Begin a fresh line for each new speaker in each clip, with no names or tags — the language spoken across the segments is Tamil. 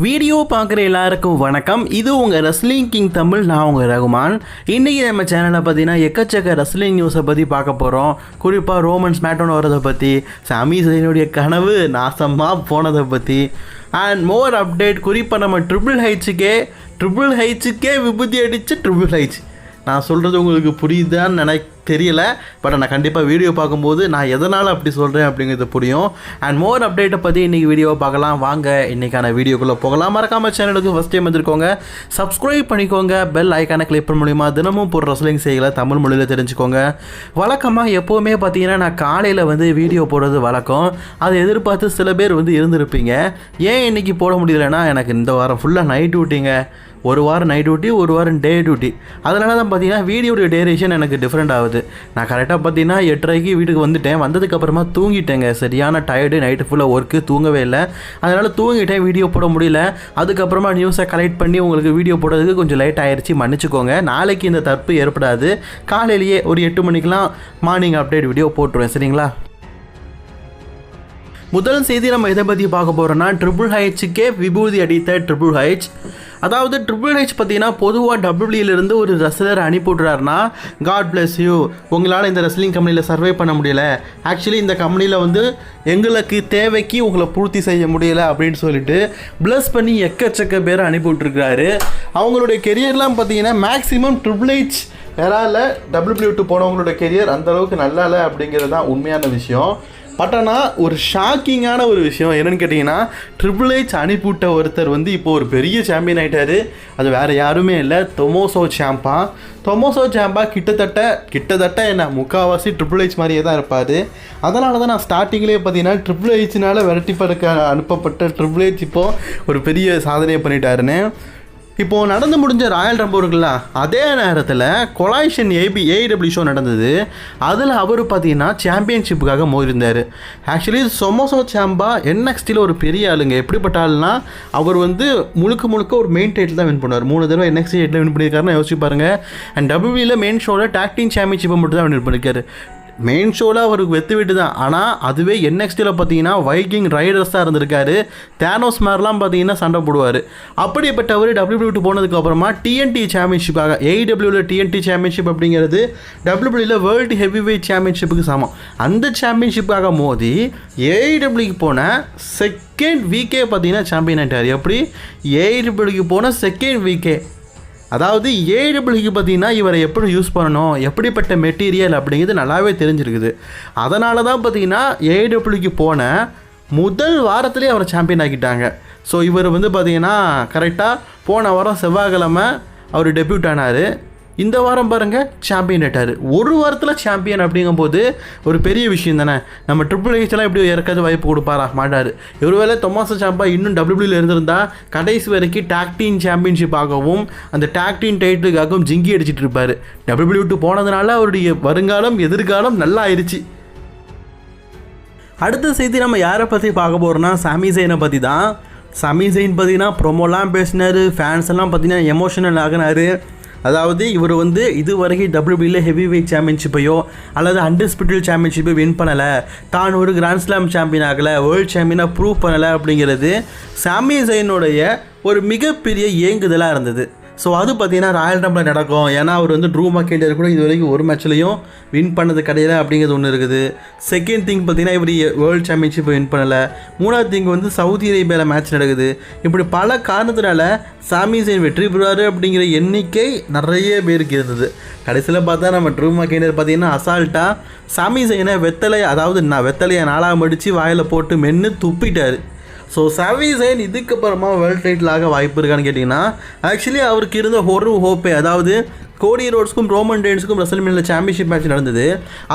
வீடியோ பார்க்குற எல்லாருக்கும் வணக்கம். இது உங்கள் ரெஸ்லிங் கிங் தமிழ். நான் உங்கள் ரகுமான். இன்றைக்கி நம்ம சேனலில் பார்த்தீங்கன்னா எக்கச்சக்க ரெஸ்லிங் நியூஸை பற்றி பார்க்க போகிறோம். குறிப்பாக ரோமன் ஸ்மாக்டவுன் வரதை பற்றி, சாமி ஜெயினுடைய கனவு நாசமாக போனதை பற்றி அண்ட் மோர் அப்டேட். குறிப்பாக நம்ம ட்ரிபிள் ஹைட்ஸுக்கே விபூதி அடித்து ட்ரிபிள் ஹைட்ஸ். நான் சொல்கிறது உங்களுக்கு புரியுதான்னு தெரியல, பட் நான் கண்டிப்பாக வீடியோ பார்க்கும்போது நான் எதனால் அப்படி சொல்கிறேன் அப்படிங்கிறது புரியும். அண்ட் மோர் அப்டேட்டை பற்றி இன்றைக்கி வீடியோவை பார்க்கலாம். வாங்க இன்றைக்கான வீடியோக்குள்ளே போகலாம். மறக்காமல் சேனலுக்கு ஃபஸ்ட் டைம் வந்துருக்கோங்க, சப்ஸ்கிரைப் பண்ணிக்கோங்க. பெல் ஐக்கானை கிளிக் பண்ண மூலிமா தினமும் போடுற ரெஸ்லிங் செய்யலை தமிழ் மொழியில் தெரிஞ்சுக்கோங்க. வழக்கமாக எப்போவுமே பார்த்தீங்கன்னா நான் காலையில் வீடியோ போடுறது வழக்கம். அதை எதிர்பார்த்து சில பேர் இருந்திருப்பீங்க. ஏன் இன்றைக்கி போட முடியலன்னா, எனக்கு இந்த வாரம் ஃபுல்லாக நைட் டியூட்டிங்க. ஒரு வாரம் நைட் டியூட்டி, ஒரு வாரம் டே டியூட்டி. அதனால தான் பார்த்தீங்கன்னா வீடியோடைய டேரேஷன் எனக்கு டிஃப்ரெண்ட் ஆகுது. நான் கரெக்டாக பார்த்தீங்கன்னா 8:30க்கு வீட்டுக்கு வந்துட்டேன். வந்ததுக்கப்புறமா தூங்கிட்டேங்க. சரியான டயர்டு, நைட்டு ஃபுல்லாக ஒர்க்கு, தூங்கவே இல்லை. அதனால் தூங்கிட்டேன், வீடியோ போட முடியல. அதுக்கப்புறமா நியூஸை கலெக்ட் பண்ணி உங்களுக்கு வீடியோ போடுறதுக்கு கொஞ்சம் லேட் ஆயிடுச்சு, மன்னிச்சுக்கோங்க. நாளைக்கு இந்த தப்பு ஏற்படாது. காலையிலேயே ஒரு 8 மணிக்கெலாம் மார்னிங் அப்டேட் வீடியோ போட்டுருவேன், சரிங்களா? முதல் செய்தி நம்ம எதை பற்றி பார்க்க போகிறோன்னா, ட்ரிபிள் ஹைட்ஸுக்கே விபூதி அடித்த ட்ரிபிள் ஹைட்ஸ். அதாவது ட்ரிபிள் ஹைட்ஸ் பார்த்தீங்கன்னா பொதுவாக டபிள்யூலேருந்து ஒரு ரெஸ்லர் அனுப்பிவிட்றாருனா, காட் பிளஸ் யூ, உங்களால் இந்த ரெஸ்லிங் கம்பெனியில் சர்வை பண்ண முடியல, ஆக்சுவலி இந்த கம்பெனியில் எங்களுக்கு தேவைக்கு உங்களை பூர்த்தி செய்ய முடியலை அப்படின்னு சொல்லிட்டு ப்ளஸ் பண்ணி எக்கச்சக்க பேரை அனுப்பிவிட்ருக்காரு. அவங்களுடைய கெரியர்லாம் பார்த்தீங்கன்னா மேக்ஸிமம் ட்ரிபிள் ஹைட்ஸ் யாரால டபிள்யூ2 போனவங்களோட கெரியர் அந்தளவுக்கு நல்லா இல்லை அப்படிங்கிறது தான் உண்மையான விஷயம். பட் ஆனால் ஒரு ஷாக்கிங்கான ஒரு விஷயம் என்னென்னு கேட்டிங்கன்னா, ட்ரிபிள் ஹெச் அனுப்பிவிட்ட ஒருத்தர் இப்போ ஒரு பெரிய சாம்பியன் ஆகிட்டார். அது வேறு யாருமே இல்லை, தொமோசோ சியாம்பா. தொமோசோ சியாம்பா கிட்டத்தட்ட என்ன முக்கால்வாசி ட்ரிபிள் ஹெச் மாதிரியே தான் இருப்பார். அதனால தான் நான் ஸ்டார்டிங்லேயே பார்த்தீங்கன்னா ட்ரிபிள் ஹெச்னால் விரட்டி பறக்க அனுப்பப்பட்ட ட்ரிபிள் ஹெச் இப்போது ஒரு பெரிய சாதனையை பண்ணிட்டாருன்னு. இப்போது நடந்து முடிஞ்ச ராயல் ரம்பிள் இருக்குல்ல, அதே நேரத்தில் கொலாய்ஷன் ஏஐடபிள்யூ ஷோ நடந்தது. அதில் அவர் பார்த்தீங்கன்னா சாம்பியன்ஷிப்புக்காக மோதிருந்தார். ஆக்சுவலி தொமோசோ சியாம்பா NXTயில் ஒரு பெரிய ஆளுங்க. எப்படிப்பட்ட ஆளுனா, அவர் முழுக்க ஒரு மெயின் டைட்டில் தான் வின் பண்ணுவார். 3 தடவை NXT டைட்டில் வின் பண்ணியிருக்காருன்னு யோசிச்சு பாருங்கள். அண்ட் டபிள்யூவில் மெயின் ஷோவில் டாக் டீம் சாம்பியன்ஷிப்பை மட்டும் தான் வின் பண்ணியிருக்காரு. மெயின் ஷோவில் அவருக்கு வெத்து தான். ஆனால் அதுவே NXTயில் பார்த்தீங்கன்னா வைக்கிங் ரைடர்ஸ் தான் இருந்திருக்காரு. தேனோஸ் மாதிரிலாம் பார்த்தீங்கன்னா சண்டை போடுவார். அப்படிப்பட்டவர் டபிள்யூ2 போனதுக்கப்புறமா TNT சாம்பியன்ஷிப்பாக, AEWவில் TNT சாம்பியன்ஷிப் அப்படிங்கிறது டபிள்யூவில் வேர்ல்டு ஹெவி வெயிட் சாம்பியன்ஷிப்புக்கு சமம். அந்த சாம்பியன்ஷிப்பாக மோதி AEWக்கு போன செகண்ட் வீக்கே பார்த்தீங்கன்னா சாம்பியன் ஆகிட்டார். எப்படி AEWக்கு போன செகண்ட் வீக்கே. அதாவது ஏடபிள்யூக்கு பார்த்தீங்கன்னா இவரை எப்படி யூஸ் பண்ணணும், எப்படிப்பட்ட மெட்டீரியல் அப்படிங்கிறது நல்லாவே தெரிஞ்சிருக்குது. அதனால தான் பார்த்தீங்கன்னா ஏடபிள்யூக்கு போன முதல் வாரத்திலே அவரை சாம்பியன் ஆக்கிட்டாங்க. ஸோ இவர் பார்த்தீங்கன்னா கரெக்டாக போன வாரம் செவ்வாய்க்கிழமை அவர் டெபியூட் ஆனார். இந்த வாரம் பாருங்கள் சாம்பியன் ஆகிட்டார். ஒரு வாரத்தில் சாம்பியன் அப்படிங்கும்போது ஒரு பெரிய விஷயம் தானே. நம்ம ட்ரிபிள் ஹெச்லாம் எப்படி இறக்காது வாய்ப்பு கொடுப்பாரா? மாட்டார். ஒருவேளை தொமோசோ சியாம்பா இன்னும் டபிள்யூவில் இருந்திருந்தால் கடைசி வரைக்கும் டாக் டீம் சாம்பியன்ஷிப் ஆகவும் அந்த டாக் டீம் டைட்டிலுக்காகவும் ஜிங்கி அடிச்சிட்டு இருப்பார். டபிள்யூ2 போனதுனால அவருடைய வருங்காலம் எதிர்காலம் நல்லா ஆயிடுச்சு. அடுத்த செய்தி நம்ம யாரை பற்றி பார்க்க போகிறோன்னா, சாமி ஜெயினை பற்றி தான். சாமி ஜெயின் பார்த்தீங்கன்னா ப்ரொமோலாம் பேசினார், ஃபேன்ஸ் எல்லாம் பார்த்தீங்கன்னா எமோஷனல் ஆகினார். அதாவது இவர் இது வரைக்கும் டபிள்யூபியில் ஹெவி வெயிட் சாம்பியன்ஷிப்பையோ அல்லது அன்டிஸ்பியூட்டட் சாம்பியன்ஷிப்பை வின் பண்ணலை, தான் ஒரு கிராண்ட் ஸ்லாம் சாம்பியன் ஆகலை, வேர்ல்டு சாம்பியனாக ப்ரூவ் பண்ணலை அப்படிங்கிறது சாமி ஜெயினுடைய ஒரு மிகப்பெரிய ஏங்குதலாக இருந்தது. ஸோ அது பார்த்தீங்கன்னா ராயல் ரம்பில் நடக்கும். ஏன்னா அவர் ட்ரூ மக்கின்டர் கூட இது வரைக்கும் ஒரு மேட்ச்லையும் வின் பண்ணது கிடையாது அப்படிங்கிறது ஒன்று இருக்குது. செகண்ட் திங் பார்த்தீங்கன்னா இவர் வேர்ல்டு சாம்பியன்ஷிப்பை வின் பண்ணலை. மூணாவது திங் சவுதி அரேபியாவில் மேட்ச் நடக்குது. இப்படி பல காரணத்தினால சாமி ஜெயின் வெற்றி பெறுவார் அப்படிங்கிற எண்ணிக்கை நிறைய பேருக்கு இருந்தது. கடைசியில் பார்த்தா நம்ம ட்ரூ மக்கின்டர் பார்த்தீங்கன்னா அசால்ட்டாக சாமி ஜெயினை வெத்தலையை 4ஆக மடித்து வாயில் போட்டு மென்று துப்பிட்டார். ஸோ சாமி ஜெயின் இதுக்கப்புறமா வேர்ல்டு டைட்டிலாக வாய்ப்பு இருக்கான்னு கேட்டிங்கன்னா, ஆக்சுவலி அவருக்கு இருந்த ஒரு ஹோப்பே, அதாவது கோடி ரோட்ஸ்க்கும் ரோமன் ரெயின்ஸுக்கும் ரெஸ்ல்மேனியாவில் சாம்பியன்ஷிப் மேட்ச் நடந்தது.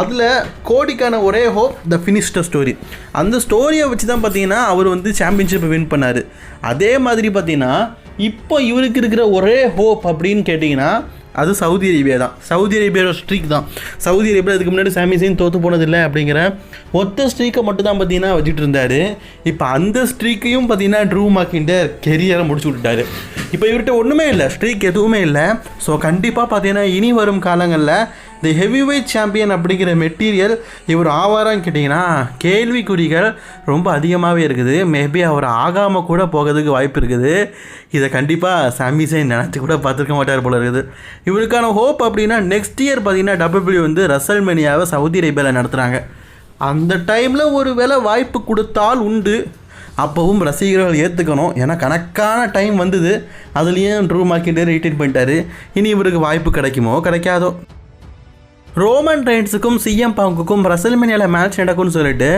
அதில் கோடிக்கான ஒரே ஹோப் த ஃபினிஷ்ட ஸ்டோரி. அந்த ஸ்டோரியை வச்சு தான் பார்த்தீங்கன்னா அவர் சாம்பியன்ஷிப்பை வின் பண்ணார். அதே மாதிரி பார்த்தீங்கன்னா இப்போ இவருக்கு இருக்கிற ஒரே ஹோப் அப்படின்னு கேட்டிங்கன்னா அது சவுதி அரேபியா தான். சவுதி அரேபியாவோட ஸ்ட்ரீக் தான். சவுதி அரேபியா இதுக்கு முன்னாடி சாமி ஜெயின் தோற்று போனதில்லை அப்படிங்கிற மொத்த ஸ்ட்ரீக்கை மட்டும் தான் பார்த்தீங்கன்னா வச்சுட்டு இருந்தார். இப்போ அந்த ஸ்ட்ரீக்கையும் பார்த்தீங்கன்னா ட்ரூ மக்கின்டர் கெரியரை முடிச்சு விட்டுட்டார். இப்போ இவர்கிட்ட ஒன்றுமே இல்லை, ஸ்ட்ரீக் எதுவுமே இல்லை. ஸோ கண்டிப்பாக பார்த்தீங்கன்னா இனி வரும் காலங்களில் இந்த ஹெவி வெயிட் சாம்பியன் அப்படிங்கிற மெட்டீரியல் இவர் ஆவாரான்னு கேட்டிங்கன்னா கேள்விக்குறிகள் ரொம்ப அதிகமாகவே இருக்குது. மேபி அவர் ஆகாமல் கூட போகிறதுக்கு வாய்ப்பு இருக்குது. இதை கண்டிப்பாக சாமி ஜெயின் நினச்சி கூட பார்த்துருக்க மாட்டார் போல இருக்குது. இவருக்கான ஹோப் அப்படின்னா நெக்ஸ்ட் இயர் பார்த்தீங்கன்னா WWE வந்து ரசல்மேனியாவை சவுதி அரேபியாவில் நடத்துகிறாங்க. அந்த டைமில் ஒரு வேளை வாய்ப்பு கொடுத்தால் உண்டு. அப்போவும் ரசிகர்கள் ஏற்றுக்கணும். ஏன்னா கணக்கான டைம் வந்தது. அதுலேயும் ட்ரூ மார்க்கெட்டே ரீட்டைன் பண்ணிட்டாரு. இனி இவருக்கு வாய்ப்பு கிடைக்குமோ கிடைக்காதோ. ரோமன் ரெயின்ஸுக்கும் சிஎம் பாங்குக்கும் ரசல்மேனியாவில் மேட்ச் நடக்கும்னு சொல்லிட்டு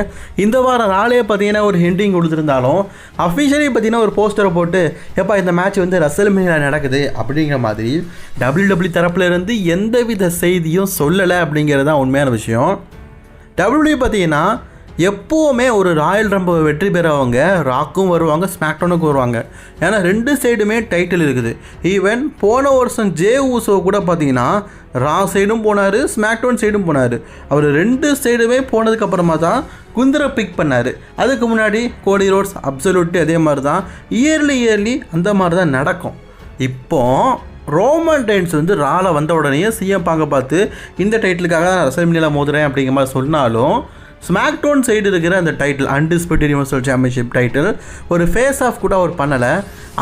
இந்த வாரம் ராலே பார்த்தீங்கன்னா ஒரு ஹிண்டிங் கொடுத்துருந்தாலும் அஃபிஷியலி பார்த்தீங்கன்னா ஒரு போஸ்டரை போட்டு எப்பா இந்த மேட்ச் வந்து ரசல்மேனியாவில் நடக்குது அப்படிங்கிற மாதிரி WWE தரப்புல இருந்து எந்தவித செய்தியும் சொல்லலை அப்படிங்கிறது தான் உண்மையான விஷயம். WWE பார்த்தீங்கன்னா எப்போவுமே ஒரு ராயல் ரம்பிள் வெற்றி பெறவங்க ராக்கும் வருவாங்க, ஸ்மாக்டவுனுக்கும் வருவாங்க. ஏன்னா 2 சைடுமே டைட்டில் இருக்குது. ஈவன் போன வருஷம் ஜே ஊசோ கூட பார்த்தீங்கன்னா ரா சைடும் போனார், ஸ்மாக்டவுன் சைடும் போனார். அவர் 2 சைடுமே போனதுக்கப்புறமா தான் குந்தரை பிக் பண்ணார். அதுக்கு முன்னாடி கோடி ரோட்ஸ் அப்சல்யூட் அதே மாதிரி தான் இயர்லி அந்த மாதிரி தான் நடக்கும். இப்போது ரோமன் ரெயின்ஸ் வந்து ரால வந்த உடனே சிஎம் பாங்க பார்த்து இந்த டைட்டிலுக்காக நான் ரசல்மேனியாவில் மோதுறேன் அப்படிங்கிற மாதிரி சொன்னாலும் ஸ்மாக்டவுன் சைடு இருக்கிற அந்த title undisputed universal championship title ஒரு ஃபேஸ் ஆஃப் கூட அவர் பண்ணலை.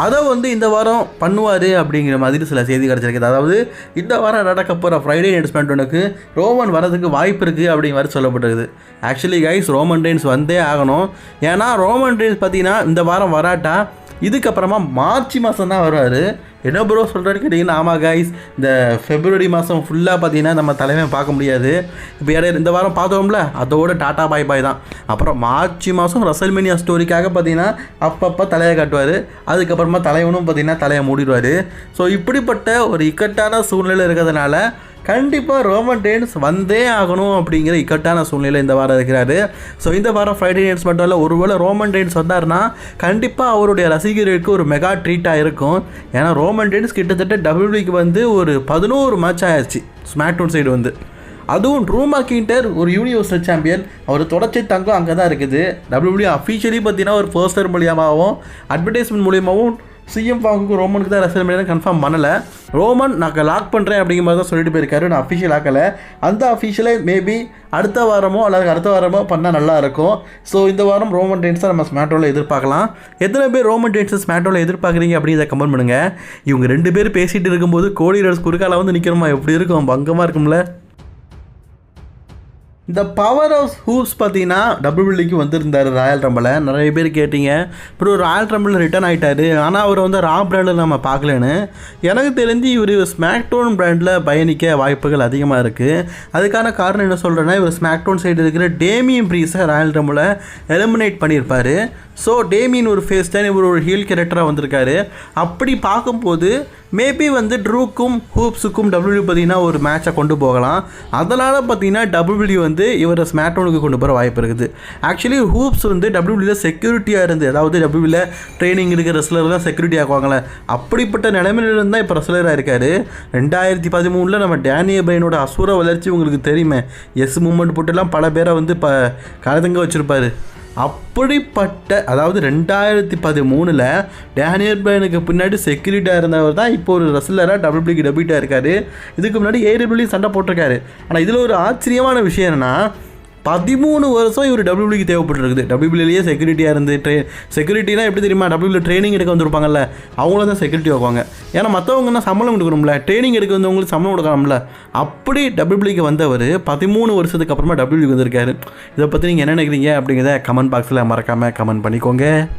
அதை வந்து இந்த வாரம் பண்ணுவார் அப்படிங்கிற மாதிரி சில செய்தி கிடச்சிருக்குது. அதாவது இந்த வாரம் நடக்க போகிற ஃப்ரைடே நைட் ஸ்மாக்டவுனுக்கு ரோமன் வரதுக்கு வாய்ப்பு இருக்குது அப்படிங்கிற மாதிரி சொல்லப்பட்டிருக்குது. ஆக்சுவலி கைஸ் ரோமன் ரெயின்ஸ் வந்தே ஆகணும். ஏன்னா ரோமன் ரெயின்ஸ் பார்த்தீங்கன்னா இந்த வாரம் வராட்டா இதுக்கப்புறமா மார்ச் மாதம் தான் வருவார். என்ன ப்ரோ சொல்கிறேன்னு கேட்டிங்கன்னா ஆமாம் கைஸ், இந்த ஃபெப்ரவரி மாதம் ஃபுல்லாக பார்த்தீங்கன்னா நம்ம தலைமை பார்க்க முடியாது. இப்போ இடையில இந்த வாரம் பார்த்தோம்ல அதோட டாட்டா பாய் பாய் தான். அப்புறம் மார்ச் மாதம் ரசல்மேனியா ஸ்டோரிக்காக பார்த்தீங்கன்னா அப்பப்போ தலையை காட்டுவார். அதுக்கப்புறமா தலைவனும் பார்த்தீங்கன்னா தலையை மூடிடுவார். ஸோ இப்படிப்பட்ட ஒரு இக்கட்டான சூழ்நிலை இருக்கிறதுனால கண்டிப்பாக ரோமன் ரெயின்ஸ் வந்தே ஆகணும் அப்படிங்கிற இக்கட்டான சூழ்நிலை இந்த வாரம் இருக்கிறாரு. ஸோ இந்த வாரம் ஃப்ரைடே நைட்ஸ் மட்டும் இல்லை, ஒருவேளை ரோமன் ரெயின்ஸ் வந்தார்னா கண்டிப்பாக அவருடைய ரசிகர்களுக்கு ஒரு மெகா ட்ரீட்டாக இருக்கும். ஏன்னா ரோமன் ரெயின்ஸ் கிட்டத்தட்ட WWEக்கு வந்து ஒரு 11 மேட்ச் ஆயிடுச்சு ஸ்மாக்டவுன் சைடு வந்து. அதுவும் ட்ரூ மார்க்கெட்டர் ஒரு யூனிவர்சல் சாம்பியன், அவர் தொடர்ச்சி தங்கம் அங்கே தான் இருக்குது. WWE அஃபிஷியலி பார்த்தீங்கன்னா ஒரு போஸ்டர் மூலியமாகவும் அட்வர்டைஸ்மெண்ட் மூலியமாகவும் சிஎம் பாங்குக்கு ரோமனுக்கு தான் ரசல்மேனியா கன்ஃபார்ம் பண்ணலை. ரோமன் நான் லாக் பண்ணுறேன் அப்படிங்கிற மாதிரி தான் சொல்லிட்டு போயிருக்காரு. நான் அஃபிஷியல் ஆக்கலை. அந்த அஃபிஷியலை மேபி அடுத்த வாரமோ அல்லது அடுத்த வாரமோ பண்ணால் நல்லாயிருக்கும். ஸோ இந்த வாரம் ரோமன் ரெயின்ஸை நம்ம ஸ்மாக்டவுனில் எதிர்பார்க்கலாம். எத்தனை பேர் ரோமன் ரெயின்ஸை ஸ்மாக்டவுனில் எதிர்பார்க்குறீங்க அப்படிங்கிறத கமெண்ட் பண்ணுங்கள். இவங்க 2 பேர் பேசிகிட்டு இருக்கும்போது கோடி ரோட்ஸ் குறுக்கால வந்து நிற்கணுமா, எப்படி இருக்கும், பங்கமாக இருக்கும்ல. இந்த பவர் ஹவுஸ் ஹூப்ஸ் பார்த்தீங்கன்னா WWEக்கு வந்திருந்தார் ராயல் ரம்பிளில். நிறைய பேர் கேட்டிங்க அப்புறம் ராயல் ரம்பிளில் ரிட்டர்ன் ஆகிட்டார், ஆனால் அவர் வந்து ரா பிராண்டில் நம்ம பார்க்கலன்னு. எனக்கு தெரிஞ்சு இவர் ஸ்மாக்டவுன் பிராண்டில் பயணிக்க வாய்ப்புகள் அதிகமாக இருக்குது. அதுக்கான காரணம் என்ன சொல்கிறேன்னா, இவர் ஸ்மாக்டவுன் சைடு இருக்கிற டேமியன் ப்ரீஸை ராயல் ரம்பிளில் எலிமினேட் பண்ணியிருப்பார். ஸோ டேமியன் ஒரு ஃபேஸ் தான், இவர் ஒரு ஹீல் கேரக்டராக வந்திருக்காரு. அப்படி பார்க்கும்போது மேபி வந்து ட்ரூக்கும் ஹூப்ஸுக்கும் WWE பார்த்தீங்கன்னா ஒரு மேட்சை கொண்டு போகலாம். அதனால் பார்த்தீங்கன்னா WWE வந்து இவரை ஸ்மாக்டவுனுக்கு கொண்டு போகிற வாய்ப்பு இருக்குது. ஆக்சுவலி ஹூப்ஸ் வந்து WWEயில் செக்யூரிட்டியாக இருந்து, அதாவது WWEயில் ட்ரைனிங் இருக்கிற ரெஸ்லர் தான் செக்யூரிட்டி ஆக்குவாங்களே, அப்படிப்பட்ட நிலைமையிலிருந்து தான் இப்போ ரெஸ்லராக இருக்கார். 2013 நம்ம டேனியல் பிரையனோட அசுர வளர்ச்சி உங்களுக்கு தெரியுமே, எஸ் மூமெண்ட் போட்டுலாம் பல பேரை வந்து இப்போ கலந்துங்க வச்சுருப்பார். அப்படிப்பட்ட அதாவது 2013 டேனியல் பிரையனுக்கு பின்னாடி செக்யூரிட்டியாக இருந்தவர் தான் இப்போ ஒரு ரெஸ்லராக WWEக்கு டெபியூட்டாக இருக்கார். இதுக்கு முன்னாடி AEW சண்டை போட்டிருக்காரு. ஆனால் இதில் ஒரு ஆச்சரியமான விஷயம் என்னென்னா 13 வருஷம் இவர் WWEக்கு தேவைப்பட்டுருக்குது. WWEலேயே செக்யூரிட்டியாக இருந்து செக்யூரிட்டினா எப்படி தெரியுமா, WWEல ட்ரைனிங் எடுக்க வந்திருப்பாங்கல்ல, அவங்கள தான் செக்யூரிட்டி வைப்பாங்க. ஏன்னா மற்றவங்கன்னா சம்பளம் கொடுக்கணும்ல, ட்ரைனிங் எடுக்க வந்தவங்களுக்கு சம்பளம் கொடுக்கணும்ல. அப்படி WWEக்கு வந்தவர் 13 வருஷத்துக்கு அப்புறமா WWEக்கு வந்திருக்காரு. இதை பற்றி நீங்கள் என்ன நினைக்கிறீங்க அப்படிங்கிறத கமெண்ட் பாக்ஸில் மறக்காமல் கமெண்ட் பண்ணிக்கோங்க.